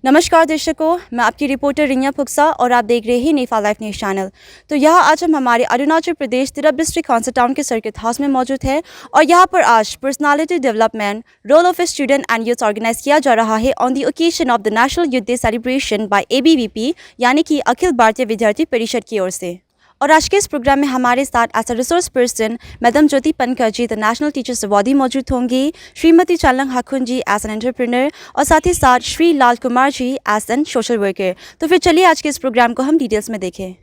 नमस्कार दर्शकों, मैं आपकी रिपोर्टर रिया फुक्सा और आप देख रहे हैं नेपाल लाइव न्यूज़ चैनल। तो यहाँ आज हम हमारे अरुणाचल प्रदेश तिरप डिस्ट्रिक्ट कॉन्सर्ट टाउन के सर्किट हाउस में मौजूद है और यहाँ पर आज personality development role of a student and youth organise किया जा रहा है on the occasion of the national youth day celebration by ABVP यानी कि अखिल भारतीय विद्यार्थी परिषद की ओर से। और आज के इस प्रोग्राम में हमारे साथ as a resource person madam Jyoti Pankar ji the national teachers awardee मौजूद होंगी, Shrimati Chalang Hakun ji as an entrepreneur और साथ ही साथ Shri Lal Kumar ji as an social worker. तो फिर चलिए आज के इस प्रोग्राम को हम डिटेल्स में देखें।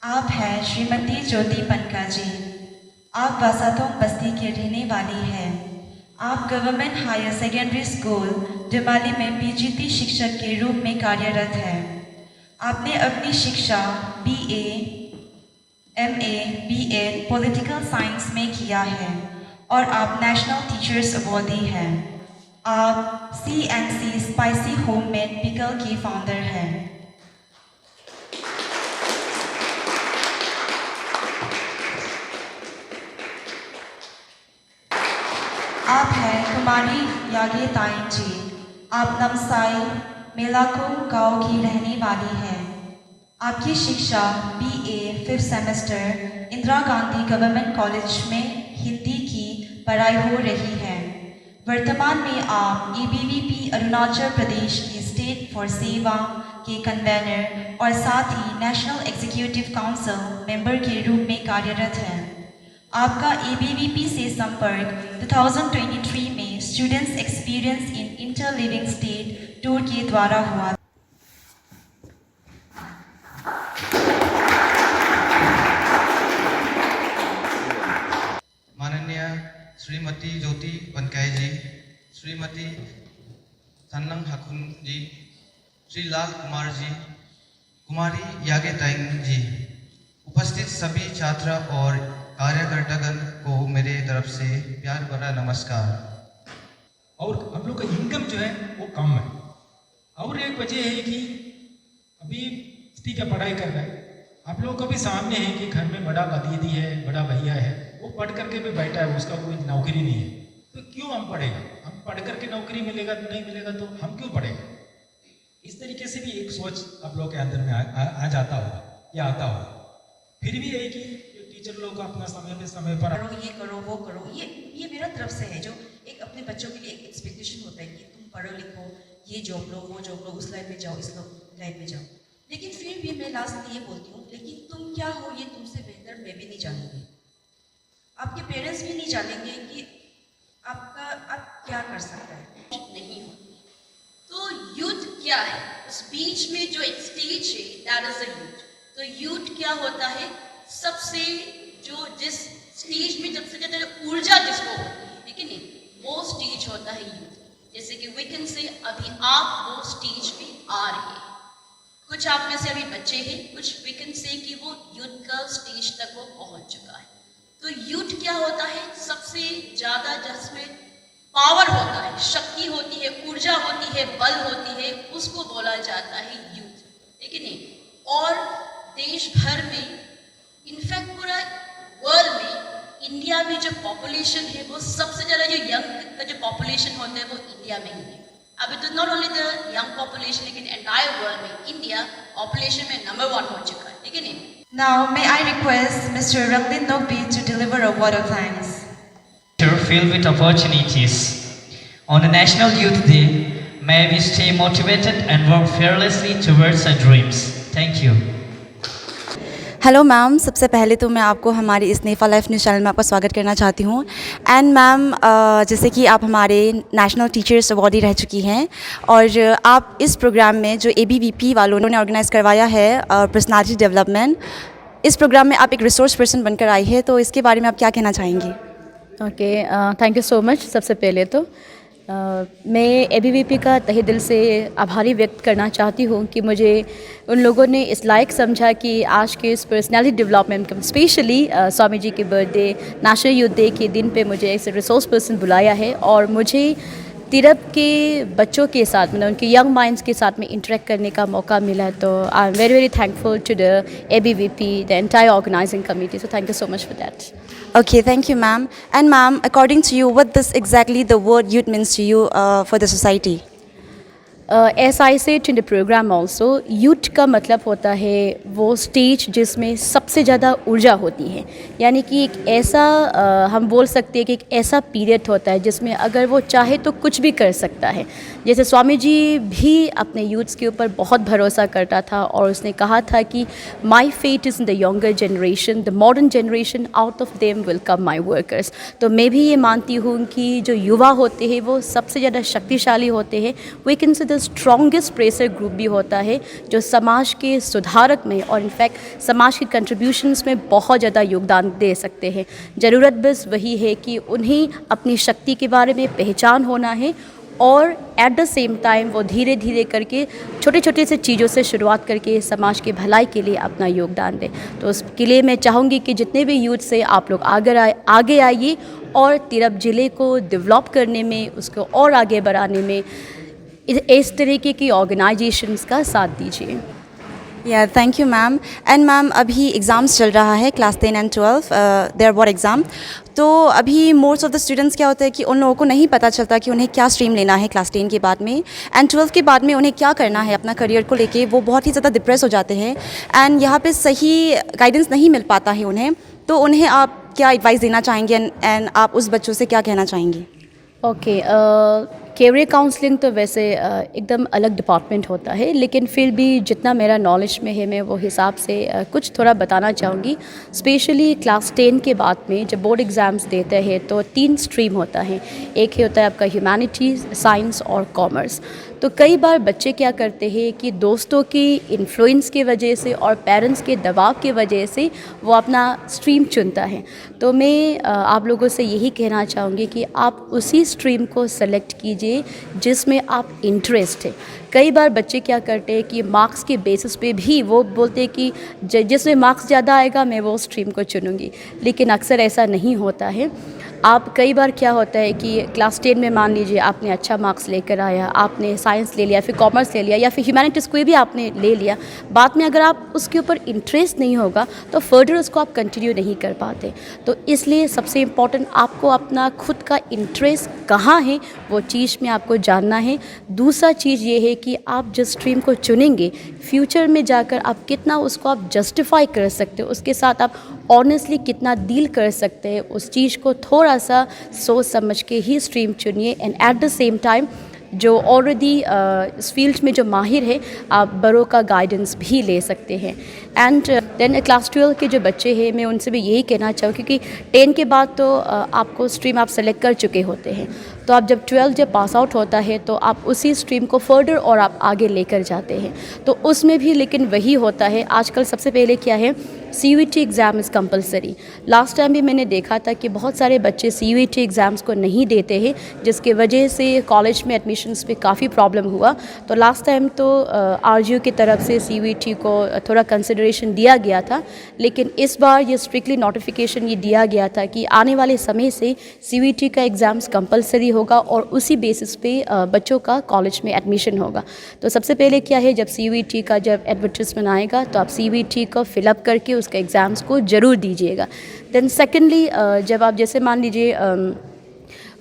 आप हैं श्रीमती ज्योति पनका जी। आप वासाथोंग बस्ती के रहने वाली हैं। आप गवर्नमेंट हायर सेकेंडरी स्कूल डिमाली में PGT शिक्षक के रूप में कार्यरत हैं। आपने अपनी शिक्षा BA, MA, BEd political science में किया है और आप नेशनल टीचर्स अवार्डी हैं। आप CNC स्पाइसी होममेड पिकल के फाउंडर हैं। आप हैं कुमारी यागे ताइन जी। आप नमसाई मेलाको गांव की रहने वाली हैं। आपकी शिक्षा BA 5th semester Indira Gandhi government college में हिंदी की पढ़ाई हो रही है। वर्तमान में आप ABVP अरुणाचल प्रदेश की स्टेट फॉर सेवा के कन्वेनर और साथ ही नेशनल एग्जीक्यूटिव काउंसिल मेंबर के रूप में कार्यरत हैं। आपका ABVP से संपर्क 2023 में students experience in inter living state tour के द्वारा हुआ। माननीय श्रीमती ज्योति पनकाई जी, श्रीमती चालंग हाकुन जी, श्री लाल कुमार जी, कुमारी यागे ताइंग जी, उपस्थित सभी छात्र और कार्यकर्तागण को मेरे तरफ से प्यार भरा नमस्कार। और हम लोग का इनकम जो है वो कम है और एक वजह है कि अभी ठीक है पढ़ाई कर रहे हैं। आप लोगों को भी सामने है कि घर में बड़ा दीदी है, बड़ा भैया है, वो पढ़ करके भी बैठा है, उसका कोई नौकरी नहीं है, तो क्यों हम पढ़ेगा? हम पढ़ करके नौकरी मिलेगा नहीं मिलेगा तो हम क्यों पढ़ेगा? इस तरीके से भी एक सोच आप लोग के अंदर में आ जाता होगा या आता होगा। फिर भी है कि टीचर लोग अपना समय पे समय पर करो, ये करो, वो करो, ये मेरा तरफ से है जो एक अपने बच्चों के लिए एक एक्सपेक्टेशन होता है कि तुम पढ़ो लिखो, ये जॉब लो, वो जॉब लो, उस लाइन में जाओ, इस लाइन में जाओ। लेकिन फिर भी मैं लास्ट में ये बोलती हूँ, लेकिन तुम क्या हो ये तुमसे बेहतर मैं भी नहीं जानूंगी, आपके पेरेंट्स भी नहीं जानेंगे कि आप क्या कर सकते हैं। नहीं हो तो यूथ क्या है? उस बीच में जो एक स्टेज है दैट इज अ यूथ। तो यूथ क्या होता है? सबसे जो जिस स्टेज में सबसे ज़्यादा ऊर्जा जिसको होती है, ठीक है नहीं, वो स्टेज होता है यूथ। जैसे कि वी कैन से अभी आप वो स्टेज पे आ रहे हैं, कुछ आप में से अभी बच्चे हैं, कुछ वी कैन से कि वो यूथ का स्टेज तक वो पहुंच चुका है। तो यूथ क्या होता है? सबसे ज़्यादा जिसमें पावर होता है, शक्ति होती है, ऊर्जा होती है, बल होती है, उसको बोला जाता है यूथ, ठीक है नहीं। और देश भर में इनफैक्ट पूरा वर्ल्ड में इंडिया में जो पॉपुलेशन है वो सबसे ज़्यादा जो यंग का जो पॉपुलेशन होता है वो इंडिया में ही है। अब तो not only the young population लेकिन एंटायर वर्ल्ड में इंडिया पॉपुलेशन में नंबर 1 हो चुका है, ठीक है नहीं। Now may I request Mr. Ranglin Nokbi to deliver a word of thanks. Filled with opportunities. On the National Youth Day, may we stay motivated and work fearlessly towards our dreams. Thank you. Hello ma'am, सबसे पहले तो मैं आपको हमारे इस नेफा life news channel में आपका स्वागत करना चाहती हूँ। एंड मैम, जैसे कि आप हमारे नेशनल टीचर्स अवार्डी रह चुकी हैं और आप इस प्रोग्राम में जो ABVP वालों ने ऑर्गेनाइज़ करवाया है पर्सनालिटी डेवलपमेंट, इस प्रोग्राम में आप एक रिसोर्स पर्सन बनकर आई है, तो इसके बारे में आप क्या कहना चाहेंगी? Okay, thank you so much. सबसे पहले तो मैं ABVP का तहे दिल से आभारी व्यक्त करना चाहती हूँ कि मुझे उन लोगों ने इस लायक समझा कि आज के इस personality development specially Swami ji के बर्थडे नेशनल यूथ डे के दिन पे मुझे एज ए रिसोर्स पर्सन बुलाया है और मुझे तिरप के बच्चों के साथ मतलब उनके यंग माइंड्स के साथ में इंटरेक्ट करने का मौका मिला। तो I am very very thankful to the ABVP, the entire organising committee, so thank you so much for that. Okay, thank you, ma'am. And ma'am, according to you, what does exactly the word youth means to you for the society? As I said in the program also, youth का मतलब होता है वो stage जिसमें सबसे ज़्यादा ऊर्जा होती है, यानी कि एक ऐसा हम बोल सकते हैं कि एक ऐसा पीरियड होता है जिसमें अगर वो चाहे तो कुछ भी कर सकता है। जैसे स्वामी जी भी अपने यूथ्स के ऊपर बहुत भरोसा करता था और उसने कहा था कि my fate is in the younger generation, the modern generation, out of them will come my workers. तो मैं भी ये मानती हूँ कि जो युवा होते हैं वो सबसे ज़्यादा शक्तिशाली होते हैं, वो एक इनसे द स्ट्रॉन्गेस्ट प्रेशर ग्रुप भी होता है जो समाज के सुधारक में और इनफैक्ट समाज के कंट्रीब्यूशंस में बहुत ज़्यादा योगदान दे सकते हैं। ज़रूरत बस वही है कि उन्हें अपनी शक्ति के बारे में पहचान होना है और एट द सेम टाइम वो धीरे धीरे करके छोटे छोटे से चीज़ों से शुरुआत करके समाज के भलाई के लिए अपना योगदान दें। तो उसके लिए मैं चाहूँगी कि जितने भी यूथ से आप लोग आगे आइए और तिरप ज़िले को डेवलप करने में, उसको और आगे बढ़ाने में इस तरीके की ऑर्गेनाइजेशंस का साथ दीजिए। या thank you ma'am. And ma'am, अभी एग्ज़ाम्स चल रहा है class 10 and 12, their board exam. तो अभी मोस्ट ऑफ द स्टूडेंट्स क्या होता है कि उन लोगों को नहीं पता चलता कि उन्हें क्या स्ट्रीम लेना है क्लास 10 के बाद में एंड 12 के बाद में उन्हें क्या करना है अपना करियर को लेके। वो बहुत ही ज़्यादा डिप्रेस हो जाते हैं एंड यहाँ पे सही गाइडेंस नहीं मिल पाता है उन्हें। तो उन्हें आप क्या एडवाइस देना चाहेंगे एंड आप उस बच्चों से क्या कहना चाहेंगी? ओके, कैरियर काउंसलिंग तो वैसे एकदम अलग डिपार्टमेंट होता है, लेकिन फिर भी जितना मेरा नॉलेज में है मैं वो हिसाब से कुछ थोड़ा बताना चाहूँगी। स्पेशली क्लास 10 के बाद में जब बोर्ड एग्ज़ाम्स देते हैं तो 3 स्ट्रीम होता है। एक ही होता है आपका ह्यूमैनिटीज़, साइंस और कॉमर्स। तो कई बार बच्चे क्या करते हैं कि दोस्तों की इन्फ्लुएंस की वजह से और पेरेंट्स के दबाव की वजह से वो अपना स्ट्रीम चुनता है। तो मैं आप लोगों से यही कहना चाहूँगी कि आप उसी स्ट्रीम को सेलेक्ट कीजिए जिसमें आप इंटरेस्ट है। कई बार बच्चे क्या करते हैं कि मार्क्स के बेसिस पे भी वो बोलते हैं कि जिसमें मार्क्स ज़्यादा आएगा मैं वो स्ट्रीम को चुनूँगी, लेकिन अक्सर ऐसा नहीं होता है। आप कई बार क्या होता है कि क्लास 10 में मान लीजिए आपने अच्छा मार्क्स लेकर आया, आपने साइंस ले लिया, फिर कॉमर्स ले लिया या फिर ह्यूमैनिटीज़ कोई भी आपने ले लिया, बाद में अगर आप उसके ऊपर इंटरेस्ट नहीं होगा तो फर्दर उसको आप कंटिन्यू नहीं कर पाते। तो इसलिए सबसे इम्पॉर्टेंट आपको अपना खुद का इंटरेस्ट कहाँ है वो चीज़ में आपको जानना है। दूसरा चीज़ ये है कि आप जिस स्ट्रीम को चुनेंगे फ्यूचर में जाकर आप कितना उसको आप जस्टिफाई कर सकते हो, उसके साथ आप ऑनेस्टली कितना डील कर सकते हैं, उस चीज़ को थोड़ा सा सोच समझ के ही स्ट्रीम चुनिए। And eight the same time जो ऑलरेडी इस फील्ड में जो माहिर है आप बड़ों का गाइडेंस भी ले सकते हैं। एंड देन क्लास 12 के जो बच्चे हैं मैं उनसे भी यही कहना चाहूँ, क्योंकि 10 के बाद तो आपको स्ट्रीम आप सेलेक्ट कर चुके होते हैं, तो आप जब 12 जब पास आउट होता है तो आप उसी स्ट्रीम को फर्दर और आप आगे लेकर जाते हैं। तो उसमें भी लेकिन वही होता है, आजकल सबसे पहले क्या है CUET exam is compulsory. Last time भी मैंने देखा था कि बहुत सारे बच्चे CUET एग्ज़ाम्स को नहीं देते हैं, जिसके वजह से कॉलेज में एडमिशन्स पे काफ़ी प्रॉब्लम हुआ। तो लास्ट टाइम तो RGU की तरफ से CUET को थोड़ा कंसिडरेशन दिया गया था, लेकिन इस बार ये स्ट्रिक्टली नोटिफिकेशन ये दिया गया था कि आने वाले समय से CUET का एग्ज़ाम्स कंपलसरी होगा और उसी बेसिस पे बच्चों का कॉलेज में एडमिशन होगा। तो सबसे पहले क्या है, जब CUET का जब एडवर्टाइजमेंट आएगा तो आप CUET को फिलअप करके उसके एग्ज़ाम्स को ज़रूर दीजिएगा। देन सेकेंडली जब आप जैसे मान लीजिए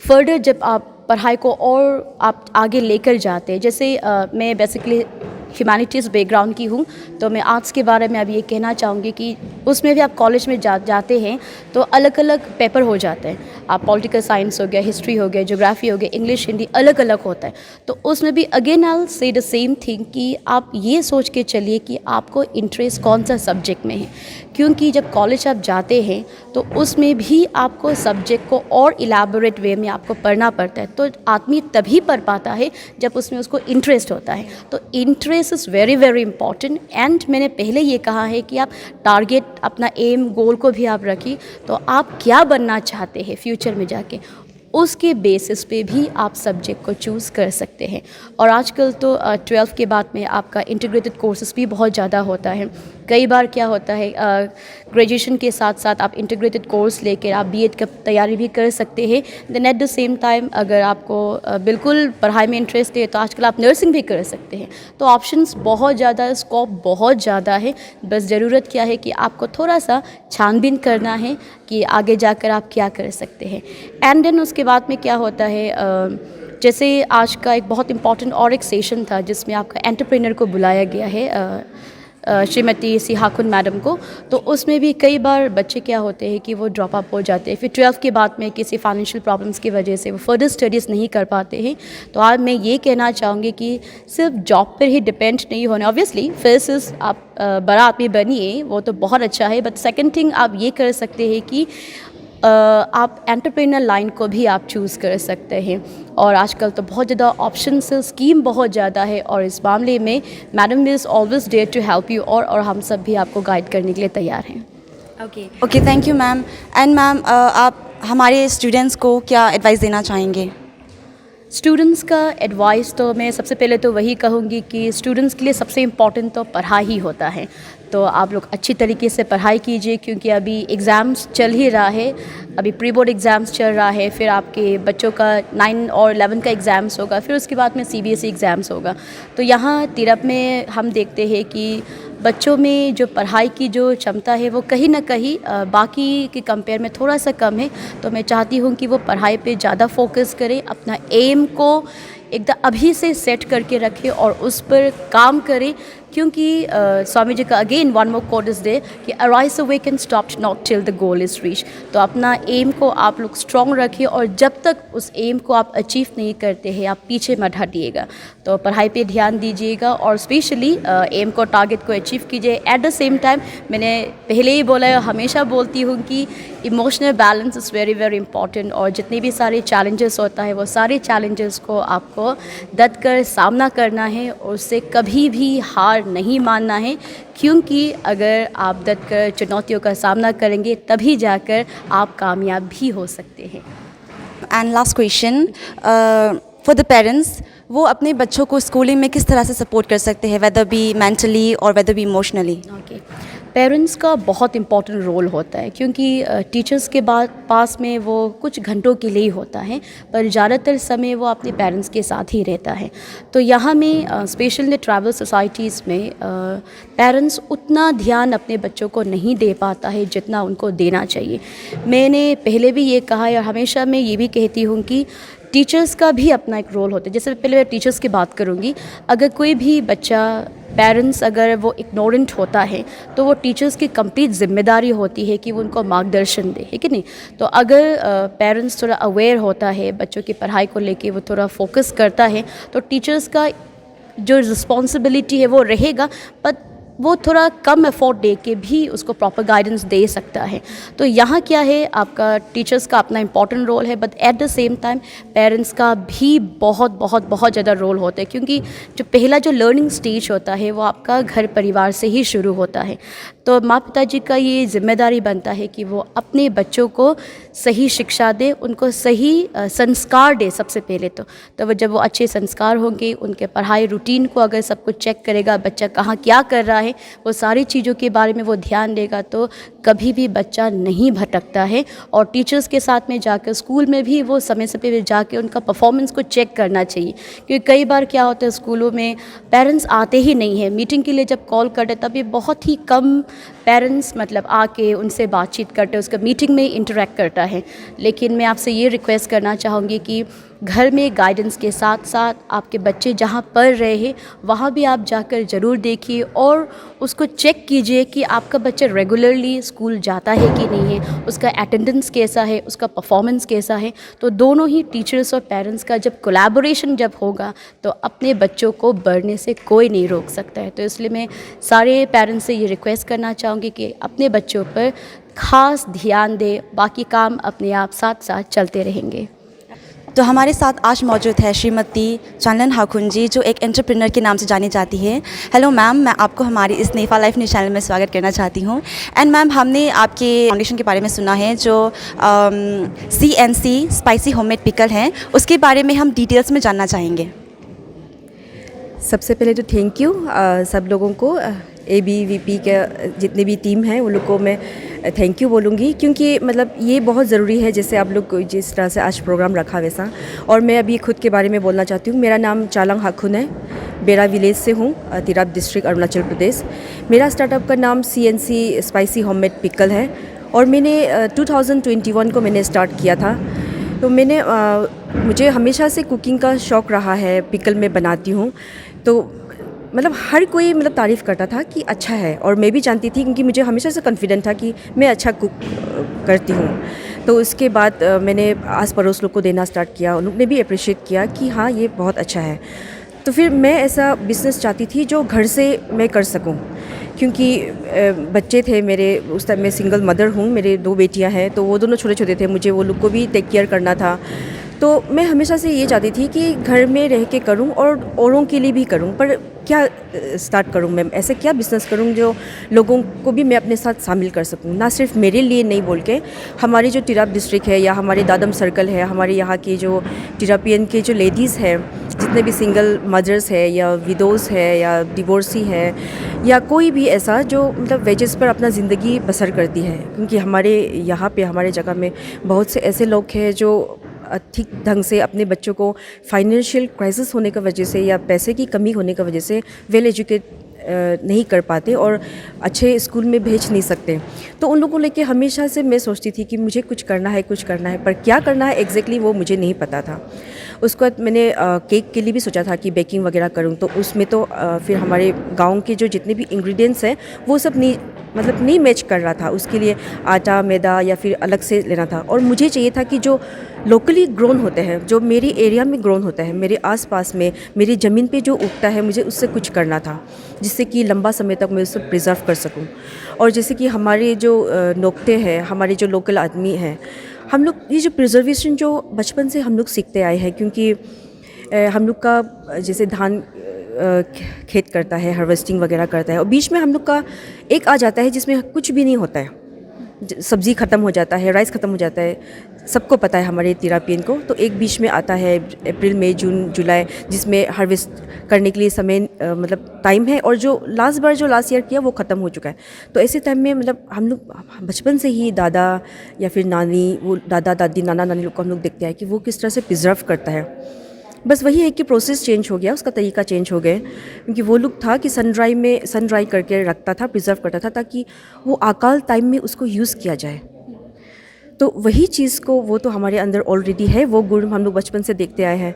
फर्दर जब आप पढ़ाई को और आप आगे लेकर जाते हैं, जैसे मैं बेसिकली ह्यूमैनिटीज़ बैकग्राउंड की हूँ, तो मैं आर्ट्स के बारे में अब ये कहना चाहूँगी कि उसमें भी आप कॉलेज में जाते हैं तो अलग अलग पेपर हो जाते हैं। आप पॉलिटिकल साइंस हो गया, हिस्ट्री हो गया, ज्योग्राफी हो गया, इंग्लिश, हिंदी अलग अलग होता है। तो उसमें भी again I will say the same thing कि आप ये सोच के चलिए कि आपको इंटरेस्ट कौन सा सब्जेक्ट में है, क्योंकि जब कॉलेज आप जाते हैं तो उसमें भी आपको सब्जेक्ट को और इलेबोरेट वे में आपको पढ़ना पड़ता है। तो आदमी तभी पढ़ पाता है जब उसमें उसको इंटरेस्ट होता है। तो interest is very very important. And मैंने पहले ये कहा है कि आप टारगेट, अपना एम, गोल को भी आप रखिए। तो आप क्या बनना चाहते हैं फ्यूचर में जाके, उसके बेसिस पे भी आप सब्जेक्ट को चूज़ कर सकते हैं। और आजकल तो 12th के बाद में आपका इंटीग्रेटेड कोर्सेज भी बहुत ज़्यादा होता है। कई बार क्या होता है, ग्रेजुएशन के साथ साथ आप इंटीग्रेटेड कोर्स लेकर आप बीएड का तैयारी भी कर सकते हैं। Then at the same time अगर आपको बिल्कुल पढ़ाई में इंटरेस्ट है तो आजकल आप नर्सिंग भी कर सकते हैं। तो ऑप्शंस बहुत ज़्यादा, स्कोप बहुत ज़्यादा है। बस ज़रूरत क्या है कि आपको थोड़ा सा छानबीन करना है कि आगे जाकर आप क्या कर सकते हैं। एंड देन उसके बाद में क्या होता है, जैसे आज का एक बहुत इम्पॉर्टेंट और एक सेशन था जिसमें आपका एंटरप्रेन्योर को बुलाया गया है, श्रीमती सिहाकुन मैडम को। तो उसमें भी कई बार बच्चे क्या होते हैं कि वो ड्रॉप अप हो जाते हैं, फिर 12th के बाद में किसी फाइनेंशियल प्रॉब्लम्स की वजह से वो फर्दर स्टडीज़ नहीं कर पाते हैं। तो आज मैं ये कहना चाहूँगी कि सिर्फ जॉब पर ही डिपेंड नहीं होना। ऑब्वियसली फर्स्ट आप बड़ा आदमी बनिए, वो तो बहुत अच्छा है, बट सेकेंड थिंग आप ये कर सकते हैं कि आप एंटरप्रेन्योर लाइन को भी आप चूज़ कर सकते हैं। और आजकल तो बहुत ज़्यादा ऑप्शंस, स्कीम बहुत ज़्यादा है, और इस मामले में madam is always there to help you, और हम सब भी आपको गाइड करने के लिए तैयार हैं। Okay, thank you ma'am. And ma'am, आप हमारे स्टूडेंट्स को क्या एडवाइस देना चाहेंगे? स्टूडेंट्स का एडवाइस तो मैं सबसे पहले तो वही कहूँगी कि स्टूडेंट्स के लिए सबसे इम्पॉर्टेंट तो पढ़ाई ही होता है। तो आप लोग अच्छी तरीके से पढ़ाई कीजिए, क्योंकि अभी एग्ज़ाम्स चल ही रहा है, अभी प्री बोर्ड एग्ज़ाम्स चल रहा है, फिर आपके बच्चों का 9 और 11 का एग्ज़ाम्स होगा, फिर उसके बाद में CBSE एग्ज़ाम्स होगा। तो यहाँ तिरप में हम देखते हैं कि बच्चों में जो पढ़ाई की जो क्षमता है वो कहीं ना कहीं बाकी के कंपेयर में थोड़ा सा कम है। तो मैं चाहती हूँ कि वो पढ़ाई पे ज़्यादा फोकस करें, अपना एम को एकदम अभी से सेट करके रखें और उस पर काम करें, क्योंकि स्वामी जी का again one more quote is there कि arise awake and stop not till the goal is reach. तो अपना एम को आप लोग स्ट्रॉन्ग रखिए, और जब तक उस एम को आप अचीव नहीं करते हैं आप पीछे मत हटिएगा। तो पढ़ाई पे ध्यान दीजिएगा, और स्पेशली एम को, टारगेट को अचीव कीजिए। एट द सेम टाइम मैंने पहले ही बोला, हमेशा बोलती हूँ कि emotional balance is very very important, और जितने भी सारे चैलेंजेस होता है वो सारे चैलेंजेस को आपको डट कर सामना करना है, और उससे कभी भी हार नहीं मानना है, क्योंकि अगर आप डट कर चुनौतियों का सामना करेंगे तभी जाकर आप कामयाब भी हो सकते हैं। And last question for the parents, वो अपने बच्चों को स्कूलिंग में किस तरह से सपोर्ट कर सकते हैं, वेदर बी मेंटली और whether be emotionally? Okay, parents का बहुत इम्पॉर्टेंट रोल होता है, क्योंकि टीचर्स के पास में वो कुछ घंटों के लिए ही होता है, पर ज़्यादातर समय वो अपने पेरेंट्स के साथ ही रहता है। तो यहाँ में स्पेशली ट्राइबल सोसाइटीज़ में पेरेंट्स उतना ध्यान अपने बच्चों को नहीं दे पाता है जितना उनको देना चाहिए। मैंने पहले भी ये कहा है, और हमेशा मैं ये भी कहती हूँ कि टीचर्स का भी अपना एक रोल होता है। जैसे पहले मैं टीचर्स की बात करूँगी, अगर कोई भी बच्चा, पेरेंट्स अगर वो इग्नोरेंट होता है तो वो टीचर्स की कंप्लीट जिम्मेदारी होती है कि वो उनको मार्गदर्शन दे, है कि नहीं? तो अगर पेरेंट्स थोड़ा अवेयर होता है बच्चों की पढ़ाई को लेके, वो थोड़ा फोकस करता है, तो टीचर्स का जो रिस्पॉन्सिबिलिटी है वो रहेगा, बट वो थोड़ा कम एफर्ट दे के भी उसको प्रॉपर गाइडेंस दे सकता है। तो यहाँ क्या है, आपका टीचर्स का अपना इम्पॉर्टेंट रोल है, but at the same time parents का भी बहुत बहुत बहुत ज़्यादा रोल होता है, क्योंकि जो पहला जो लर्निंग स्टेज होता है वो आपका घर परिवार से ही शुरू होता है। तो माँ पिताजी का ये जिम्मेदारी बनता है कि वो अपने बच्चों को सही शिक्षा दे, उनको सही संस्कार दे सबसे पहले। तो वो जब वो अच्छे संस्कार होंगे, उनके पढ़ाई रूटीन को अगर सब कुछ चेक करेगा, बच्चा कहाँ क्या कर रहा है, वो सारी चीज़ों के बारे में वो ध्यान देगा, तो कभी भी बच्चा नहीं भटकता है। और टीचर्स के साथ में जाकर स्कूल में भी वो समय से पहले जाकर उनका परफॉर्मेंस को चेक करना चाहिए, क्योंकि कई बार क्या होता है स्कूलों में पेरेंट्स आते ही नहीं है मीटिंग के लिए। जब कॉल करते तब ये बहुत ही कम पेरेंट्स मतलब आके उनसे बातचीत करते, उसका मीटिंग में इंटरेक्ट करता है। लेकिन मैं आपसे ये रिक्वेस्ट करना चाहूँगी कि घर में गाइडेंस के साथ साथ आपके बच्चे जहाँ पढ़ रहे हैं वहाँ भी आप जाकर ज़रूर देखिए और उसको चेक कीजिए कि आपका बच्चा रेगुलरली स्कूल जाता है कि नहीं है, उसका अटेंडेंस कैसा है, उसका परफॉर्मेंस कैसा है। तो दोनों ही टीचर्स और पेरेंट्स का जब कोलैबोरेशन जब होगा तो अपने बच्चों को बढ़ने से कोई नहीं रोक सकता है। तो इसलिए मैं सारे पेरेंट्स से ये रिक्वेस्ट करना चाहूँगी कि अपने बच्चों पर ख़ास ध्यान दें, बाकी काम अपने आप साथ साथ चलते रहेंगे। तो हमारे साथ आज मौजूद है श्रीमती चानलन हाकुन जी, जो एक एंटरप्रेन्योर के नाम से जानी जाती है। हेलो मैम, मैं आपको हमारी इस नेफा लाइफ न्यूज़ चैनल में स्वागत करना चाहती हूँ। एंड मैम, हमने आपके फाउंडेशन के बारे में सुना है जो CNC स्पाइसी होममेड पिकल है, उसके बारे में हम डिटेल्स में जानना चाहेंगे। सबसे पहले तो थैंक यू सब लोगों को, ABVP के जितने भी टीम हैं उन लोग को मैं थैंक यू बोलूँगी, क्योंकि मतलब ये बहुत ज़रूरी है जैसे आप लोग जिस तरह से आज प्रोग्राम रखा वैसा। और मैं अभी खुद के बारे में बोलना चाहती हूँ। मेरा नाम चालंग हाकुन है, बेरा विलेज से हूँ, तिराप डिस्ट्रिक्ट, अरुणाचल प्रदेश। मेरा स्टार्टअप का नाम CNC स्पाइसी होममेड पिकल है और मैंने 2021 को मैंने स्टार्ट किया था। तो मुझे हमेशा से कुकिंग का शौक़ रहा है, पिकल मैं बनाती हूँ। तो मतलब हर कोई मतलब तारीफ़ करता था कि अच्छा है, और मैं भी जानती थी क्योंकि मुझे हमेशा से कॉन्फिडेंट था कि मैं अच्छा कुक करती हूँ। तो उसके बाद मैंने आस पड़ोस लोग को देना स्टार्ट किया, उन लोग ने भी अप्रिशिएट किया कि हाँ ये बहुत अच्छा है। तो फिर मैं ऐसा बिज़नेस चाहती थी जो घर से मैं कर सकूं, क्योंकि बच्चे थे मेरे, उस टाइम मैं सिंगल मदर हूँ, मेरे 2 बेटियां हैं, तो वो दोनों छोटे छोटे थे, मुझे वो लोग को भी टेक केयर करना था। तो मैं हमेशा से ये चाहती थी कि घर में रह के करूं और औरों के लिए भी करूं, पर क्या स्टार्ट करूं मैं, ऐसे क्या बिज़नेस करूं जो लोगों को भी मैं अपने साथ शामिल कर सकूं, ना सिर्फ मेरे लिए नहीं बोल के हमारी जो तिराप डिस्ट्रिक्ट है या हमारे दादम सर्कल है, हमारे यहाँ की जो तिरापियन के जो लेडीज़ हैं, जितने भी सिंगल मदर्स है या विडोज़ है या डिवोर्सी है या कोई भी ऐसा जो मतलब वेजेस पर अपना ज़िंदगी बसर करती है। क्योंकि हमारे यहाँ पे हमारे जगह में बहुत से ऐसे लोग हैं जो ठीक ढंग से अपने बच्चों को फाइनेंशियल क्राइसिस होने की वजह से या पैसे की कमी होने की वजह से वेल एजुकेट नहीं कर पाते और अच्छे स्कूल में भेज नहीं सकते। तो उन लोगों को लेके हमेशा से मैं सोचती थी कि मुझे कुछ करना है, पर क्या करना है एग्जैक्टली वो मुझे नहीं पता था। उसके बाद मैंने केक के लिए भी सोचा था कि बेकिंग वगैरह करूं, तो उसमें तो फिर हमारे गांव के जो जितने भी इंग्रेडिएंट्स हैं वो सब नहीं मैच कर रहा था। उसके लिए आटा, मैदा या फिर अलग से लेना था, और मुझे चाहिए था कि जो लोकली ग्रोन होते हैं, जो मेरी एरिया में ग्रोन होता है, मेरे आसपास में मेरी ज़मीन पे जो उगता है, मुझे उससे कुछ करना था जिससे कि लंबा समय तक मैं उससे प्रिजर्व कर सकूं। और जैसे कि हमारे जो नोकते हैं, हमारे जो लोकल आदमी हैं, हम लोग ये जो प्रिजर्वेशन जो बचपन से हम लोग सीखते आए हैं, क्योंकि हम लोग का जैसे धान खेत करता है, हार्वेस्टिंग वगैरह करता है, और बीच में हम लोग का एक आ जाता है जिसमें कुछ भी नहीं होता है, सब्ज़ी ख़त्म हो जाता है, राइस ख़त्म हो जाता है, सबको पता है हमारे तिरापियन को। तो एक बीच में आता है अप्रैल, मई, जून, जुलाई, जिसमें हार्वेस्ट करने के लिए समय मतलब टाइम है, और जो लास्ट ईयर किया वो ख़त्म हो चुका है। तो ऐसे टाइम में मतलब हम लोग बचपन से ही दादा या फिर नानी, वो दादा दादी नाना नानी लोग को हम लोग देखते हैं कि वो किस तरह से प्रिजर्व करता है। बस वही है कि प्रोसेस चेंज हो गया, उसका तरीका चेंज हो गया, क्योंकि वो लोग था कि सन ड्राई करके रखता था, प्रिजर्व करता था, ताकि वो अकाल टाइम में उसको यूज़ किया जाए। तो वही चीज़ को वो तो हमारे अंदर ऑलरेडी है, वो गुण हम लोग बचपन से देखते आए हैं।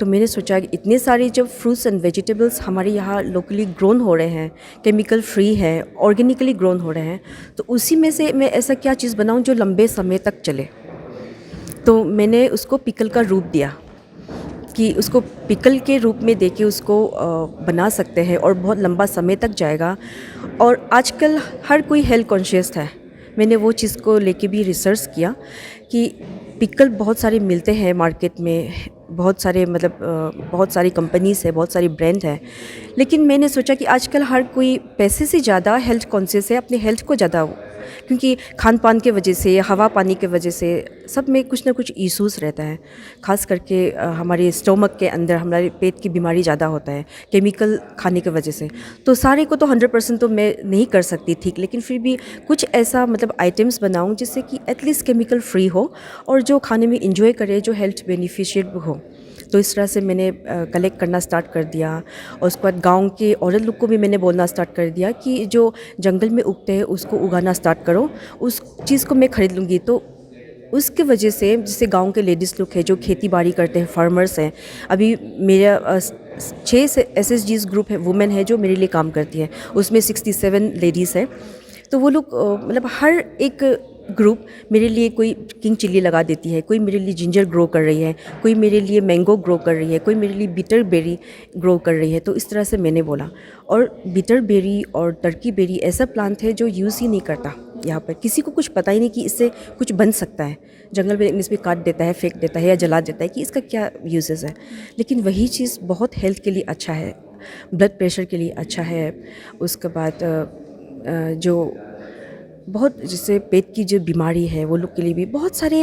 तो मैंने सोचा कि इतने सारे जब फ्रूट्स एंड वेजिटेबल्स हमारे यहाँ लोकली ग्रोन हो रहे हैं, केमिकल फ्री है, ऑर्गेनिकली ग्रोन हो रहे हैं, तो उसी में से मैं ऐसा क्या चीज़ बनाऊँ जो लंबे समय तक चले। तो मैंने उसको पिकल का रूप दिया कि उसको पिकल के रूप में देके उसको बना सकते हैं और बहुत लंबा समय तक जाएगा। और आजकल हर कोई हेल्थ कॉन्शियस है, मैंने वो चीज़ को लेके भी रिसर्च किया कि पिकल बहुत सारे मिलते हैं मार्केट में, बहुत सारी कंपनीज़ है, बहुत सारी ब्रांड है, लेकिन मैंने सोचा कि आजकल हर कोई पैसे से ज़्यादा हेल्थ कॉन्शियस है, अपने हेल्थ को ज़्यादा, क्योंकि खान पान के वजह से, हवा पानी के वजह से सब में कुछ ना कुछ इश्यूज़ रहता है। ख़ास करके हमारे स्टोमक के अंदर हमारे पेट की बीमारी ज़्यादा होता है केमिकल खाने की वजह से। तो सारे को तो 100% तो मैं नहीं कर सकती ठीक, लेकिन फिर भी कुछ ऐसा मतलब आइटम्स बनाऊं जिससे कि एटलीस्ट केमिकल फ्री हो और जो खाने में इंजॉय करे, जो हेल्थ बेनिफिशियल हो। तो इस तरह से मैंने कलेक्ट करना स्टार्ट कर दिया, और उसके बाद गांव के औरत लोग को भी मैंने बोलना स्टार्ट कर दिया कि जो जंगल में उगते हैं उसको उगाना स्टार्ट करो, उस चीज़ को मैं ख़रीद लूँगी। तो उसके वजह से जैसे गांव के लेडीज़ लोग हैं जो खेती बाड़ी करते हैं, फार्मर्स हैं। अभी मेरा 6 SSGs ग्रुप है, वुमेन है जो मेरे लिए काम करती है, उसमें 67 लेडीज़ हैं। तो वो लोग मतलब हर एक ग्रुप मेरे लिए कोई किंग चिल्ली लगा देती है, कोई मेरे लिए जिंजर ग्रो कर रही है, कोई मेरे लिए मैंगो ग्रो कर रही है, कोई मेरे लिए बिटर बेरी ग्रो कर रही है। तो इस तरह से मैंने बोला। और बिटर बेरी और टर्की बेरी ऐसा प्लांट है जो यूज़ ही नहीं करता यहाँ पर, किसी को कुछ पता ही नहीं कि इससे कुछ बन सकता है। जंगल में इंग्लिश में काट देता है, फेंक देता है या जला देता है कि इसका क्या यूजेस है। लेकिन वही चीज़ बहुत हेल्थ के लिए अच्छा है, ब्लड प्रेशर के लिए अच्छा है। उसके बाद जो बहुत जैसे पेट की जो बीमारी है वो लोग के लिए भी बहुत सारे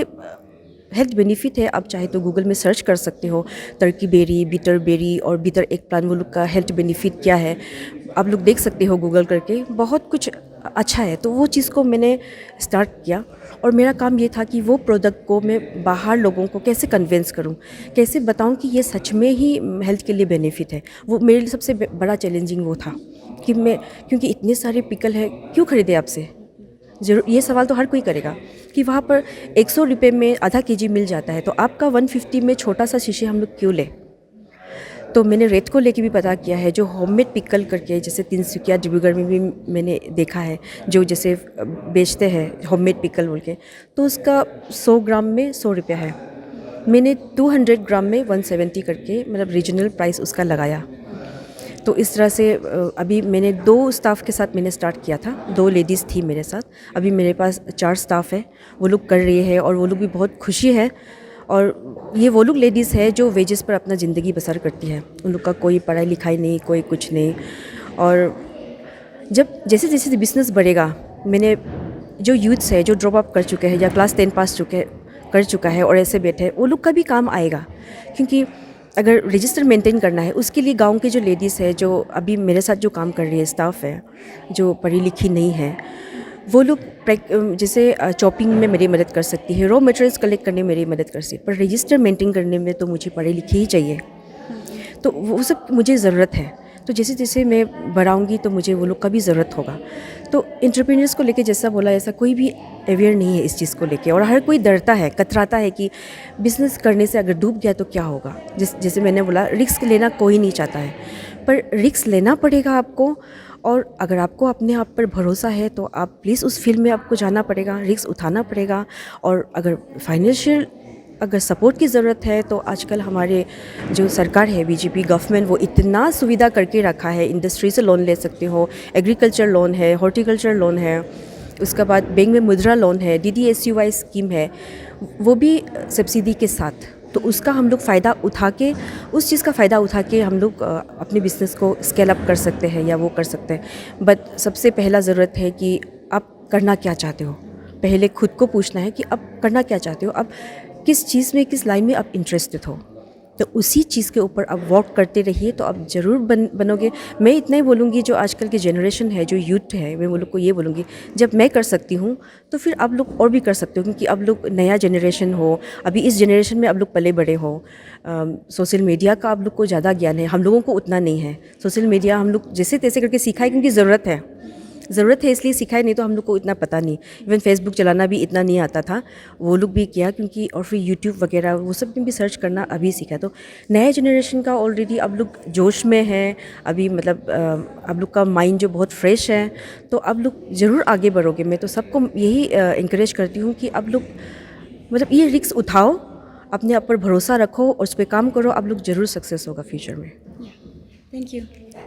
हेल्थ बेनिफिट है। आप चाहे तो गूगल में सर्च कर सकते हो, टर्की बेरी और बिटर एग प्लांट, वो लोग का हेल्थ बेनिफिट क्या है आप लोग देख सकते हो गूगल करके, बहुत कुछ अच्छा है। तो वो चीज़ को मैंने स्टार्ट किया और मेरा काम ये था कि वो प्रोडक्ट को मैं बाहर लोगों को कैसे कन्विंस करूं, कैसे बताऊं कि ये सच में ही हेल्थ के लिए बेनिफिट है। वो मेरे लिए सबसे बड़ा चैलेंजिंग वो था कि मैं, क्योंकि इतने सारे पिकल है क्यों खरीदे आपसे, जरूर ये सवाल तो हर कोई करेगा कि वहाँ पर 100 रुपये में आधा केजी मिल जाता है, तो आपका 150 में छोटा सा शीशे हम लोग क्यों लें। तो मैंने रेट को लेके भी पता किया है, जो होममेड पिकल करके जैसे तिनसुकिया डिब्रूगढ़ में भी मैंने देखा है, जो जैसे बेचते हैं होममेड पिकल बोल के, तो उसका 100 ग्राम में 100 रुपया है। मैंने 200 ग्राम में 170 करके मतलब रीजनल प्राइस उसका लगाया। तो इस तरह से अभी मैंने 2 स्टाफ के साथ मैंने स्टार्ट किया था, 2 लेडीज़ थी मेरे साथ। अभी मेरे पास 4 स्टाफ है, वो लोग कर रही है और वो लोग भी बहुत खुशी है। और ये वो लोग लेडीज़ है जो वेजेस पर अपना ज़िंदगी बसर करती है, उन लोग का कोई पढ़ाई लिखाई नहीं, कोई कुछ नहीं। और जब जैसे जैसे बिज़नेस बढ़ेगा, मैंने जो यूथ्स है जो ड्रॉप आउट कर चुके हैं या क्लास 10 पास कर चुका है और ऐसे बैठे हैं, वो लोग का भी काम आएगा। क्योंकि अगर रजिस्टर मेंटेन करना है, उसके लिए गांव की जो लेडीज़ है जो अभी मेरे साथ जो काम कर रही है, स्टाफ है जो पढ़ी लिखी नहीं है, वो लोग जैसे चॉपिंग में मेरी मदद कर सकती है, रॉ मटेरियल्स कलेक्ट करने में मेरी मदद कर सकती है, पर रजिस्टर मेंटेन करने में तो मुझे पढ़े लिखे ही चाहिए। तो वो सब मुझे ज़रूरत है। तो जैसे जैसे मैं बढ़ाऊँगी तो मुझे वो लोग का भी ज़रूरत होगा। तो एंटरप्रेन्योर्स को लेके जैसा बोला, ऐसा कोई भी अवेयर नहीं है इस चीज़ को लेके, और हर कोई डरता है, कतराता है कि बिज़नेस करने से अगर डूब गया तो क्या होगा। जैसे मैंने बोला, रिस्क लेना कोई नहीं चाहता है, पर रिस्क लेना पड़ेगा आपको। और अगर आपको अपने आप पर भरोसा है तो आप प्लीज़ उस फील्ड में आपको जाना पड़ेगा, रिस्क उठाना पड़ेगा। और अगर फाइनेंशियल अगर सपोर्ट की ज़रूरत है तो आजकल हमारे जो सरकार है, बीजेपी गवर्नमेंट, वो इतना सुविधा करके रखा है। इंडस्ट्री से लोन ले सकते हो, एग्रीकल्चर लोन है, हॉर्टिकल्चर लोन है, उसके बाद बैंक में मुद्रा लोन है, DDSUY स्कीम है, वो भी सब्सिडी के साथ। तो उसका हम लोग फ़ायदा उठा के, उस चीज़ का फ़ायदा उठा के हम लोग अपने बिज़नेस को स्केल अप कर सकते हैं या वो कर सकते हैं। बट सबसे पहला ज़रूरत है कि आप करना क्या चाहते हो। पहले खुद को पूछना है कि आप करना क्या चाहते हो, आप किस चीज़ में, किस लाइन में आप इंटरेस्टेड हो, तो उसी चीज़ के ऊपर आप वर्क करते रहिए तो आप ज़रूर बनोगे। मैं इतना ही बोलूँगी, जो आजकल की जनरेशन है, जो यूथ है, मैं वो लोग को ये बोलूँगी, जब मैं कर सकती हूँ तो फिर आप लोग और भी कर सकते हो, क्योंकि आप लोग नया जनरेशन हो। अभी इस जनरेशन में आप लोग पले बड़े हो। सोशल मीडिया का आप लोग को ज़्यादा ज्ञान है, हम लोगों को उतना नहीं है। सोशल मीडिया हम लोग जैसे तैसे करके सीखा है, क्योंकि ज़रूरत है इसलिए सीखा है, नहीं तो हम लोग को इतना पता नहीं। इवन फेसबुक चलाना भी इतना नहीं आता था, वो लोग भी किया, क्योंकि और फिर यूट्यूब वगैरह वो सब में भी सर्च करना अभी सीखा। तो नए जनरेशन का ऑलरेडी आप लोग जोश में हैं अभी, मतलब आप लोग का माइंड जो बहुत फ्रेश है, तो आप लोग ज़रूर आगे बढ़ोगे। मैं तो सबको यही इंकरेज करती हूँ कि आप लोग मतलब ये रिस्क उठाओ, अपने आप पर भरोसा रखो और उस पर काम करो, आप लोग ज़रूर सक्सेस होगा फ्यूचर में।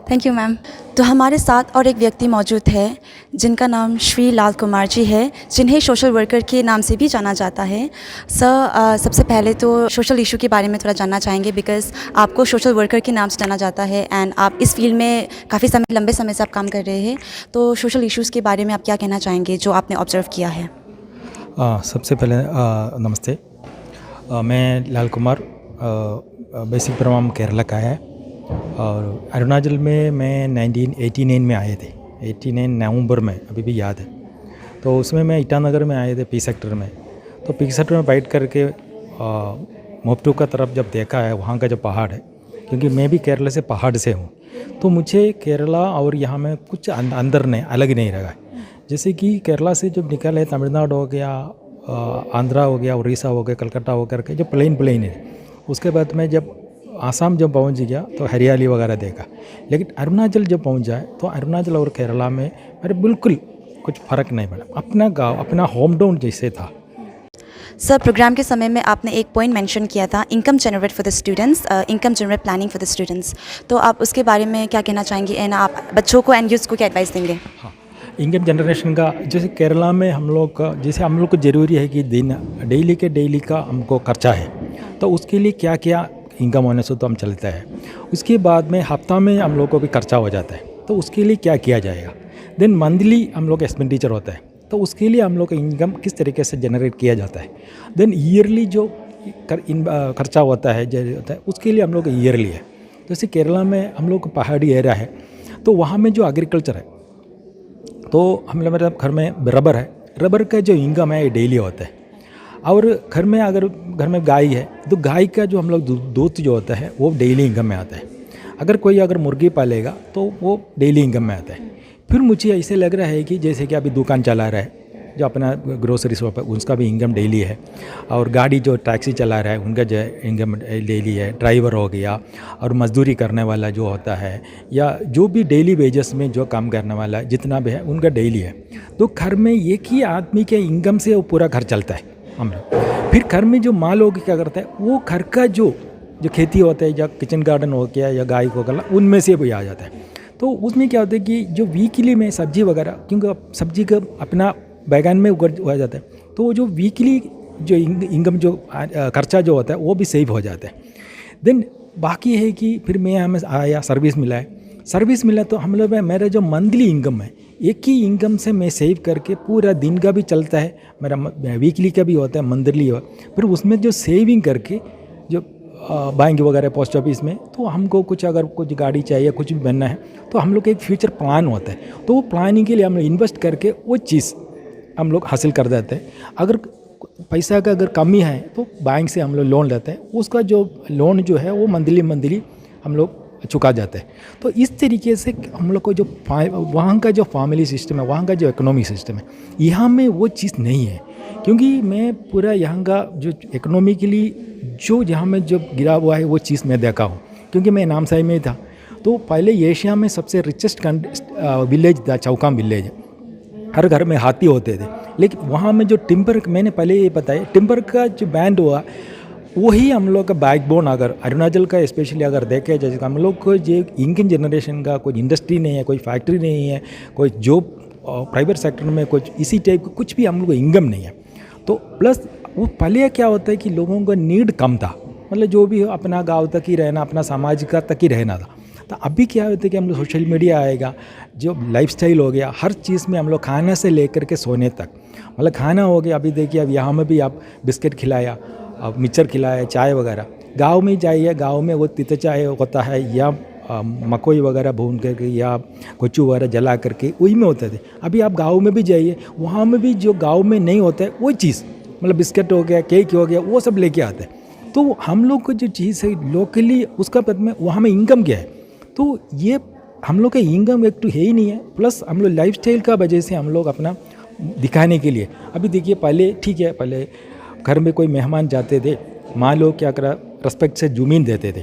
Thank you ma'am. तो हमारे साथ और एक व्यक्ति मौजूद है जिनका नाम श्री लाल कुमार जी है, जिन्हें सोशल वर्कर के नाम से भी जाना जाता है। सर, सबसे पहले तो सोशल इशू के बारे में थोड़ा जानना चाहेंगे, बिकॉज़ आपको सोशल वर्कर के नाम से जाना जाता है एंड आप इस फील्ड में काफ़ी लंबे समय से आप काम कर रहे हैं। तो सोशल इश्यूज़ के बारे में आप क्या कहना चाहेंगे जो आपने ऑब्ज़र्व किया है? सबसे पहले नमस्ते। मैं लाल कुमार, बेसिक प्रोग्राम केरला का है, और अरुणाचल में मैं 1989 में आए थे, 89 नवंबर में, अभी भी याद है। तो उसमें मैं ईटानगर में आए थे, पी सेक्टर में। तो पी सेक्टर में बैठ करके मोपटू का तरफ जब देखा है, वहाँ का जो पहाड़ है, क्योंकि मैं भी केरला से पहाड़ से हूँ, तो मुझे केरला और यहाँ में कुछ अंदर नहीं, अलग नहीं लगा। जैसे कि केरला से जब निकले, तमिलनाडु हो गया, आंध्रा हो गया, उड़ीसा हो गया, कलकत्ता हो करके जो प्लेन है। उसके बाद में जब आसाम जब पहुंच गया तो हरियाली वगैरह देखा। लेकिन अरुणाचल जब पहुंच जाए तो अरुणाचल और केरला में मेरे बिल्कुल कुछ फ़र्क नहीं पड़ा, अपना गांव अपना होम टाउन जैसे था। सर, प्रोग्राम के समय में आपने एक पॉइंट मेंशन किया था, income generate for the students, income generate planning for the students. तो आप उसके बारे में क्या कहना चाहेंगे एंड आप बच्चों को एंड यूथ को क्या एडवाइस देंगे? हाँ, इनकम जनरेशन का जैसे केरला में हम लोग का जैसे हम लोग को ज़रूरी है कि दिन डेली का हमको खर्चा है, तो उसके लिए क्या क्या इनकम होने से तो हम चलता है। उसके बाद में हफ्ता में हम लोग को भी खर्चा हो जाता है, तो उसके लिए क्या किया जाएगा। देन मंथली हम लोग एक्सपेंडिचर होता है, तो उसके लिए हम लोग का इनकम किस तरीके से जनरेट किया जाता है। देन ईयरली जो खर्चा होता है उसके लिए हम लोग ईयरली है। जैसे केरला में हम लोग पहाड़ी एरिया है, तो वहाँ में जो एग्रीकल्चर है, तो हम लोग मेरे घर में रबर है, रबर का जो इनकम है ये डेली होता है। और घर में अगर घर में गाय है तो गाय का जो हम लोग दूध जो होता है वो डेली इनकम में आता है। अगर मुर्गी पालेगा तो वो डेली इनकम में आता है। फिर मुझे ऐसे लग रहा है कि जैसे कि अभी दुकान चला रहा है, जो अपना ग्रोसरी शॉप है उसका भी इनकम डेली है, और गाड़ी जो टैक्सी चला रहा है उनका जो इनकम डेली है, ड्राइवर हो गया, और मजदूरी करने वाला जो होता है या जो भी डेली वेजेस में जो काम करने वाला जितना भी है उनका डेली है। तो घर में एक ही आदमी के इनकम से वो पूरा घर चलता है हम लोग। फिर घर में जो माल होगी क्या करता है, वो घर का जो खेती होता है या किचन गार्डन हो गया या गाय को करना, उनमें से भी आ जाता है। तो उसमें क्या होता है कि जो वीकली में सब्जी वगैरह, क्योंकि सब्जी का अपना बैगन में उगा जाता है, तो वो जो वीकली जो इनकम जो खर्चा जो होता है वो भी सेव हो जाता है। देन बाकी है कि फिर मैं हमें आया सर्विस मिला तो हम लोग मेरा जो मंथली इनकम है एक ही इनकम से मैं सेव करके पूरा दिन का भी चलता है, मेरा वीकली का भी होता है, मंथली हो। फिर उसमें जो सेविंग करके जो बैंक वगैरह पोस्ट ऑफिस में, तो हमको अगर कुछ गाड़ी चाहिए कुछ भी बनना है तो हम लोग का एक फ्यूचर प्लान होता है, तो वो प्लानिंग के लिए हम लोग इन्वेस्ट करके वो चीज़ हम लोग हासिल कर देते हैं। अगर पैसा का अगर कमी है तो बैंक से हम लोग लोन लेते हैं, उसका जो लोन जो है वो मंथली हम लोग चुका जाते हैं। तो इस तरीके से हम लोग को जो वहाँ का जो फैमिली सिस्टम है, वहाँ का जो इकोनॉमिक सिस्टम है, यहाँ में वो चीज़ नहीं है। क्योंकि मैं पूरा यहाँ का जो इकोनॉमिकली जो यहाँ में जो गिरा हुआ है वो चीज़ मैं देखा हूँ, क्योंकि मैं नामसाई में था। तो पहले एशिया में सबसे रिचेस्ट विलेज था चौकाम विलेज, हर घर में हाथी होते थे। लेकिन वहाँ में जो टिम्बर, मैंने पहले ये बताया, टिम्बर का जो बैंड हुआ वही हम लोग का बैकबोन। अगर अरुणाचल का स्पेशली अगर देखे जैसे हम लोग को जो इनकम जनरेशन का कोई इंडस्ट्री नहीं है, कोई फैक्ट्री नहीं है, कोई जॉब प्राइवेट सेक्टर में कुछ इसी टाइप का कुछ भी हम लोग को इनकम नहीं है। तो प्लस वो पहले क्या होता है कि लोगों का नीड कम था, मतलब जो भी हो अपना गांव तक ही रहना, अपना समाज का तक ही रहना था। तो अभी क्या होता है कि हम लोग सोशल मीडिया आएगा, जो लाइफस्टाइल हो गया, हर चीज़ में हम लोग खाने से लेकर के सोने तक, मतलब खाना हो गया। अभी देखिए अब यहाँ में भी आप बिस्किट खिलाया, अब मिक्सर खिलाया, चाय वगैरह। गांव में जाइए, गांव में वो तीता चाय होता है या मकोई वगैरह भून करके या कोचू वगैरह जला करके वही में होते थे। अभी आप गांव में भी जाइए, वहाँ में भी जो गांव में नहीं होता है वो चीज़, मतलब बिस्किट हो गया, केक हो गया, वो सब लेके आते हैं। तो हम लोग को जो चीज़ है लोकली, उसका पद में वहाँ में इनकम क्या है, तो ये हम लोग का इनकम एक तो है ही नहीं है। प्लस हम लोग लाइफस्टाइल का वजह से हम लोग अपना दिखाने के लिए, अभी देखिए पहले ठीक है, पहले घर में कोई मेहमान जाते थे, माँ लोग क्या करा रेस्पेक्ट से जुमीन देते थे,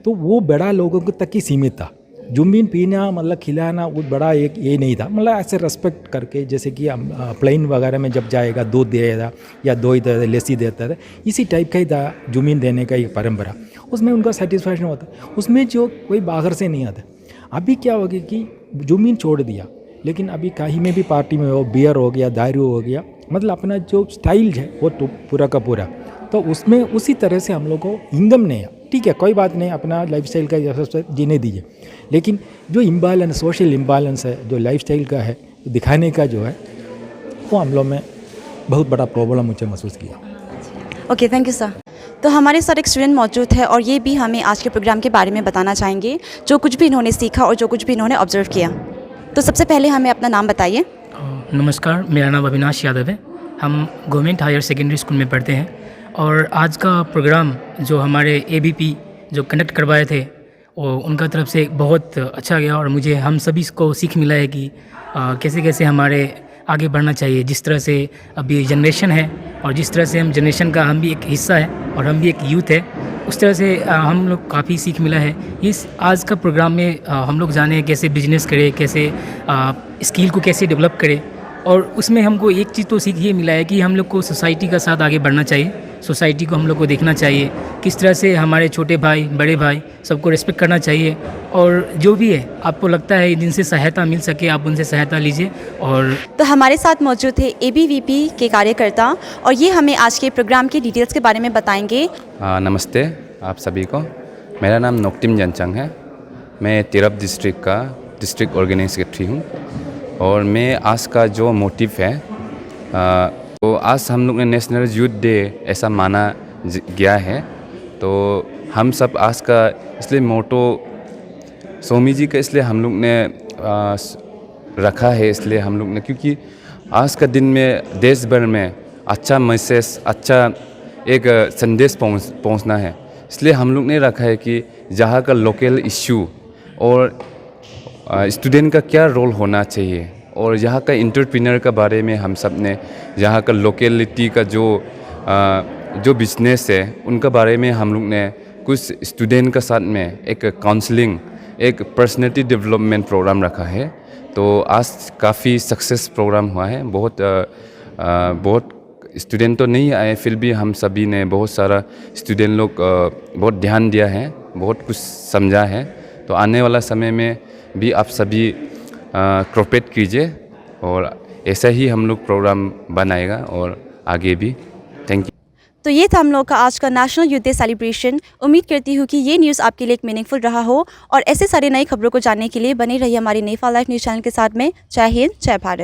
तो वो बड़ा लोगों को तक ही सीमित था। जुमीन पीना मतलब खिलाना वो बड़ा एक ये नहीं था, मतलब ऐसे रेस्पेक्ट करके, जैसे कि हम प्लेन वगैरह में जब जाएगा दूध देगा या दही देता था, लस्सी देता था, इसी टाइप का ही था जुमीन देने का एक परंपरा। उसमें उनका सेटिस्फैक्शन होता, उसमें जो कोई बाहर से नहीं आता। अभी क्या हो गया कि जुमीन छोड़ दिया, लेकिन अभी कहीं में भी पार्टी में हो, बियर हो गया, दारू हो गया, मतलब अपना जो स्टाइल है वो तो पूरा का पूरा, तो उसमें उसी तरह से हम लोग को इनकम नहीं है। ठीक है, कोई बात नहीं, अपना लाइफस्टाइल का जैसा जीने दीजिए, लेकिन जो इम्बैलेंस, सोशल इम्बैलेंस है, जो लाइफस्टाइल का है, दिखाने का जो है, वो हम लोग में बहुत बड़ा प्रॉब्लम मुझे महसूस किया। Okay, thank you sir. तो हमारे साथ एक स्टूडेंट मौजूद है और ये भी हमें आज के प्रोग्राम के बारे में बताना चाहेंगे, जो कुछ भी इन्होंने सीखा और जो कुछ भी इन्होंने ऑब्जर्व किया। तो सबसे पहले हमें अपना नाम बताइए। नमस्कार, मेरा नाम अविनाश यादव है। हम गवर्नमेंट हायर सेकेंडरी स्कूल में पढ़ते हैं और आज का प्रोग्राम जो हमारे ABP जो कंडक्ट करवाए थे वो उनका तरफ से बहुत अच्छा गया और मुझे हम सभी को सीख मिला है कि कैसे कैसे हमारे आगे बढ़ना चाहिए। जिस तरह से अभी जनरेशन है और जिस तरह से हम जनरेशन का हम भी एक हिस्सा है और हम भी एक यूथ है, उस तरह से हम लोग काफ़ी सीख मिला है। इस आज का प्रोग्राम में हम लोग जाने कैसे बिजनेस करें, कैसे स्किल को कैसे डेवलप करें, और उसमें हमको एक चीज़ तो सीख ये मिला है कि हम लोग को सोसाइटी का साथ आगे बढ़ना चाहिए। सोसाइटी को हम लोग को देखना चाहिए किस तरह से हमारे छोटे भाई बड़े भाई सबको रिस्पेक्ट करना चाहिए, और जो भी है आपको लगता है जिनसे सहायता मिल सके आप उनसे सहायता लीजिए। और तो हमारे साथ मौजूद थे ABVP के कार्यकर्ता और ये हमें आज के प्रोग्राम की डिटेल्स के बारे में बताएंगे। नमस्ते आप सभी को। मेरा नाम नोक्टिम जनचंग है। मैं तिरप डिस्ट्रिक्ट का डिस्ट्रिक्ट ऑर्गेनाइज सेक्रेटरी हूँ। और मैं आज का जो मोटिव है तो आज हम लोग ने नेशनल यूथ डे ऐसा माना गया है, तो हम सब आज का इसलिए मोटो स्वामी जी का इसलिए हम लोग ने रखा है, इसलिए हम लोग ने, क्योंकि आज का दिन में देश भर में अच्छा मैसेज, अच्छा एक संदेश पहुंचना है, इसलिए हम लोग ने रखा है कि जहाँ का लोकल इश्यू और स्टूडेंट का क्या रोल होना चाहिए और यहाँ का इंटरप्रेन्योर का बारे में हम सब ने, यहाँ का लोकेलिटी का जो बिजनेस है उनका बारे में हम लोग ने कुछ स्टूडेंट का साथ में एक काउंसलिंग, एक पर्सनैलिटी डेवलपमेंट प्रोग्राम रखा है। तो आज काफ़ी सक्सेस प्रोग्राम हुआ है। बहुत स्टूडेंट तो नहीं आए, फिर भी हम सभी ने, बहुत सारा स्टूडेंट लोग बहुत ध्यान दिया है, बहुत कुछ समझा है। तो आने वाला समय में भी आप सभी कोऑपरेट कीजिए और ऐसा ही हम लोग प्रोग्राम बनाएगा और आगे भी। Thank you. तो ये था हम लोग का आज का नेशनल यूथ डे सेलिब्रेशन। उम्मीद करती हूँ कि ये न्यूज़ आपके लिए एक मीनिंगफुल रहा हो और ऐसे सारे नई खबरों को जानने के लिए बने रहिए हमारी नेपाल लाइफ न्यूज़ चैनल के साथ में। जय हिंद, जय भारत।